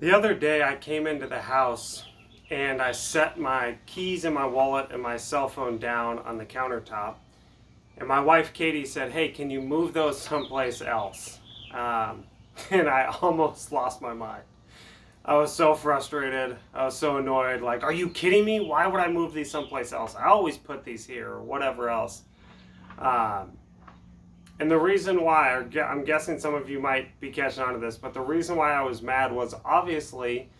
The other day I came into the house and I set my keys and my wallet and my cell phone down on the countertop. And my wife Katie said, "Hey, can you move those someplace else?" And I almost lost my mind. I was so frustrated. I was so annoyed. Like, are you kidding me? Why would I move these someplace else? I always put these here or whatever else. And the reason why, I'm guessing some of you might be catching on to this, but the reason why I was mad was obviously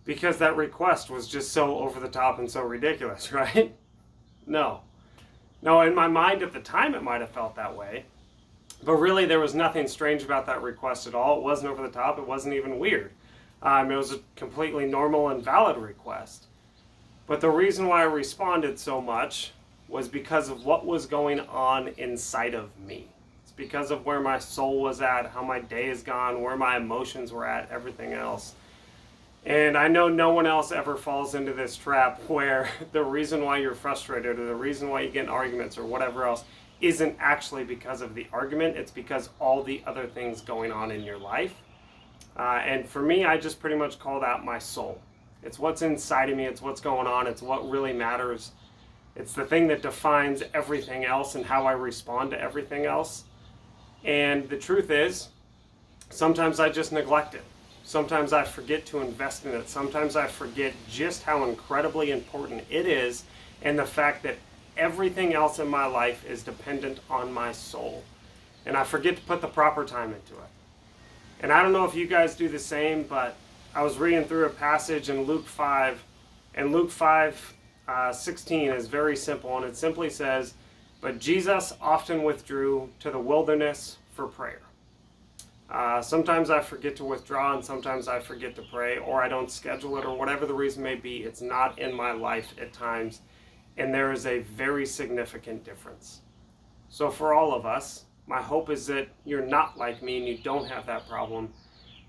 because that request was just so over the top and so ridiculous, right? No, in my mind at the time it might have felt that way, but really there was nothing strange about that request at all. It wasn't over the top. It wasn't even weird. It was a completely normal and valid request. But the reason why I responded so much was because of what was going on inside of me. It's because of where my soul was at, how my day has gone, where my emotions were at, everything else. And I know no one else ever falls into this trap where the reason why you're frustrated or the reason why you get in arguments or whatever else isn't actually because of the argument. It's because all the other things going on in your life. And for me, I just pretty much call that my soul. It's what's inside of me. It's what's going on. It's what really matters. It's the thing that defines everything else and how I respond to everything else. And the truth is, sometimes I just neglect it. Sometimes I forget to invest in it. Sometimes I forget just how incredibly important it is and the fact that everything else in my life is dependent on my soul. And I forget to put the proper time into it. And I don't know if you guys do the same, but I was reading through a passage in Luke 5, and Luke 5:16 is very simple, and it simply says, "But Jesus often withdrew to the wilderness for prayer." Sometimes I forget to withdraw, and sometimes I forget to pray, or I don't schedule it, or whatever the reason may be. It's not in my life at times, and there is a very significant difference. So for all of us, my hope is that you're not like me and you don't have that problem.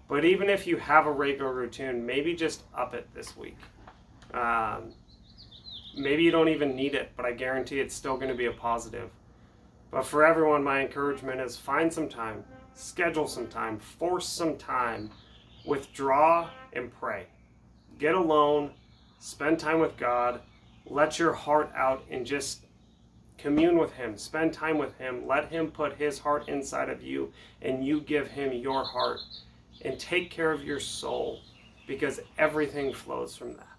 But even if you have a regular routine, maybe just up it this week. Maybe you don't even need it, but I guarantee it's still going to be a positive. But for everyone, my encouragement is find some time, schedule some time, force some time, withdraw and pray. Get alone, spend time with God, let your heart out and just commune with Him, spend time with Him, let Him put His heart inside of you and you give Him your heart, and take care of your soul because everything flows from that.